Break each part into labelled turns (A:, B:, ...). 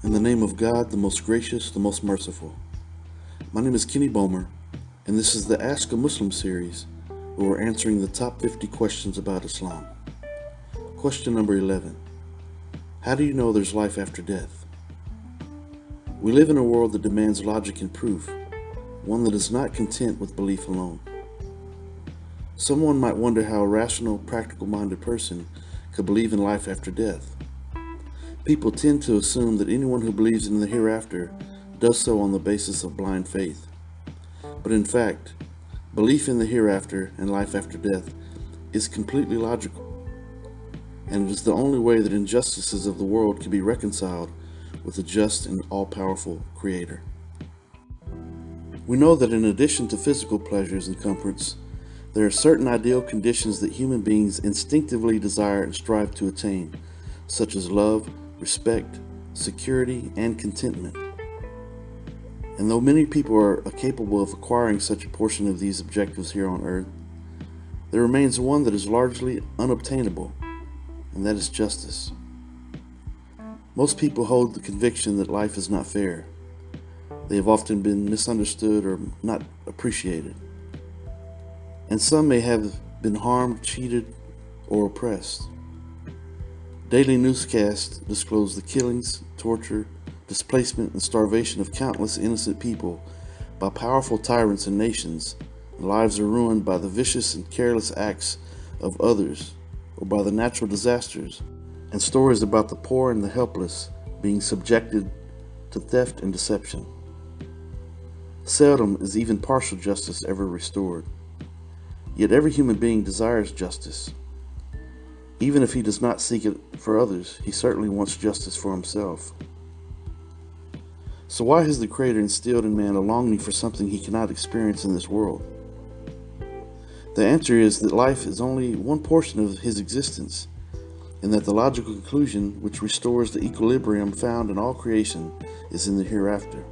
A: In the name of God, the most gracious, the most merciful. My name is Kenny Bomer, and this is the Ask a Muslim series, where we're answering the top 50 questions about Islam. Question number 11. How do you know there's life after death? We live in a world that demands logic and proof, one that is not content with belief alone. Someone might wonder how a rational, practical-minded person could believe in life after death. People tend to assume that anyone who believes in the hereafter does so on the basis of blind faith. But in fact, belief in the hereafter and life after death is completely logical, and it is the only way that injustices of the world can be reconciled with a just and all-powerful Creator. We know that in addition to physical pleasures and comforts, there are certain ideal conditions that human beings instinctively desire and strive to attain, such as love, respect, security, and contentment. And though many people are capable of acquiring such a portion of these objectives here on earth, there remains one that is largely unobtainable, and that is justice. Most people hold the conviction that life is not fair. They have often been misunderstood or not appreciated. And some may have been harmed, cheated, or oppressed. Daily newscasts disclose the killings, torture, displacement, and starvation of countless innocent people by powerful tyrants and nations, and lives are ruined by the vicious and careless acts of others, or by the natural disasters, and stories about the poor and the helpless being subjected to theft and deception. Seldom is even partial justice ever restored. Yet every human being desires justice. Even if he does not seek it for others, he certainly wants justice for himself. So why has the Creator instilled in man a longing for something he cannot experience in this world? The answer is that life is only one portion of his existence, and that the logical conclusion which restores the equilibrium found in all creation is in the hereafter.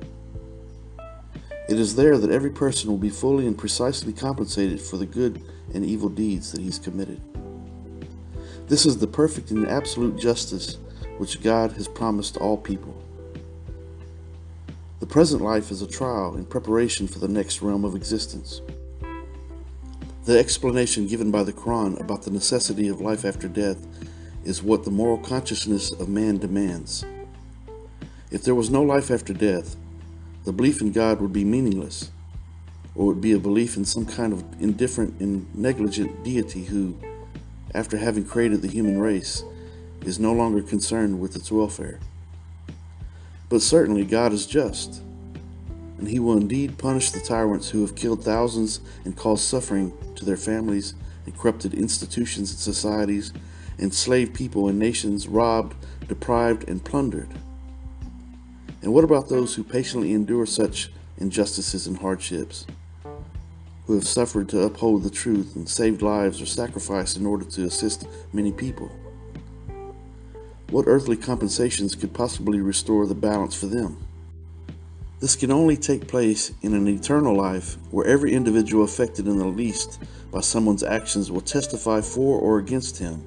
A: It is there that every person will be fully and precisely compensated for the good and evil deeds that he's committed. This is the perfect and absolute justice which God has promised to all people. The present life is a trial in preparation for the next realm of existence. The explanation given by the Quran about the necessity of life after death is what the moral consciousness of man demands. If there was no life after death, the belief in God would be meaningless, or would be a belief in some kind of indifferent and negligent deity who, after having created the human race, is no longer concerned with its welfare. But certainly God is just, and he will indeed punish the tyrants who have killed thousands and caused suffering to their families and corrupted institutions and societies, enslaved people and nations, robbed, deprived, and plundered. And what about those who patiently endure such injustices and hardships, who have suffered to uphold the truth and saved lives or sacrificed in order to assist many people? What earthly compensations could possibly restore the balance for them? This can only take place in an eternal life where every individual affected in the least by someone's actions will testify for or against him,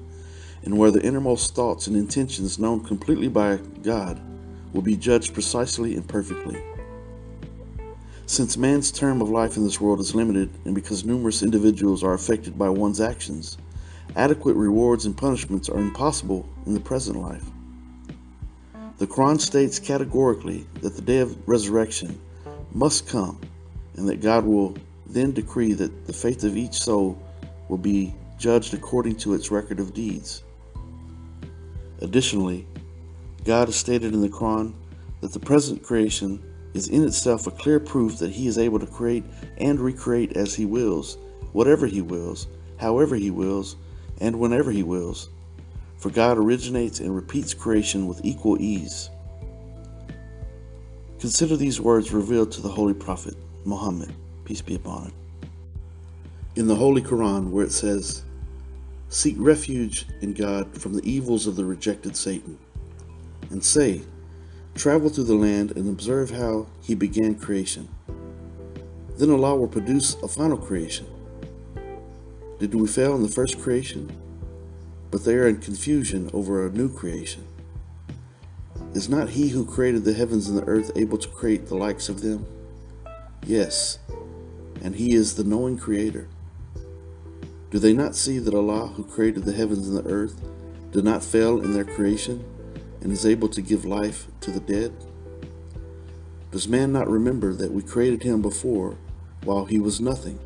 A: and where the innermost thoughts and intentions known completely by God will be judged precisely and perfectly. Since man's term of life in this world is limited, and because numerous individuals are affected by one's actions, adequate rewards and punishments are impossible in the present life. The Quran states categorically that the day of resurrection must come, and that God will then decree that the fate of each soul will be judged according to its record of deeds. Additionally, God has stated in the Quran that the present creation is in itself a clear proof that he is able to create and recreate as he wills, whatever he wills, however he wills, and whenever he wills. For God originates and repeats creation with equal ease. Consider these words revealed to the Holy Prophet, Muhammad, peace be upon him, in the Holy Quran, where it says, "Seek refuge in God from the evils of the rejected Satan, and say, travel through the land and observe how he began creation. Then Allah will produce a final creation. Did we fail in the first creation? But they are in confusion over a new creation. Is not he who created the heavens and the earth able to create the likes of them? Yes, and he is the knowing creator. Do they not see that Allah, who created the heavens and the earth, did not fail in their creation and is able to give life to the dead? Does man not remember that we created him before while he was nothing?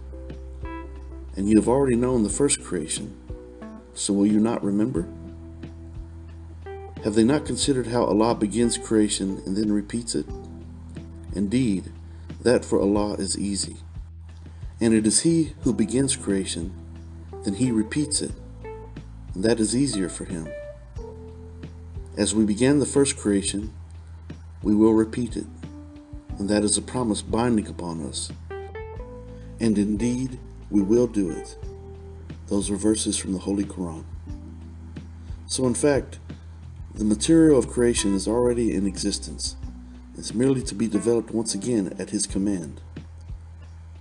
A: And you have already known the first creation, so will you not remember? Have they not considered how Allah begins creation and then repeats it? Indeed, that for Allah is easy. And it is He who begins creation, then He repeats it, and that is easier for Him. As we began the first creation, we will repeat it, and that is a promise binding upon us. And indeed, we will do it. Those are verses from the Holy Quran. So in fact, the material of creation is already in existence. It's merely to be developed once again at His command.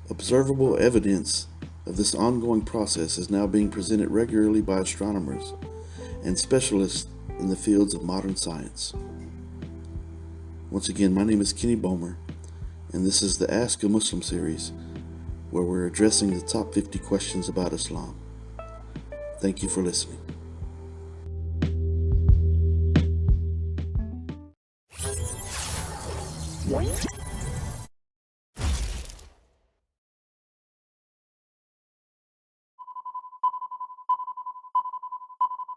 A: Observable evidence of this ongoing process is now being presented regularly by astronomers and specialists in the fields of modern science. Once again, my name is Kenny Bomer, and this is the Ask a Muslim series, where we're addressing the top 50 questions about Islam. Thank you for listening.
B: What?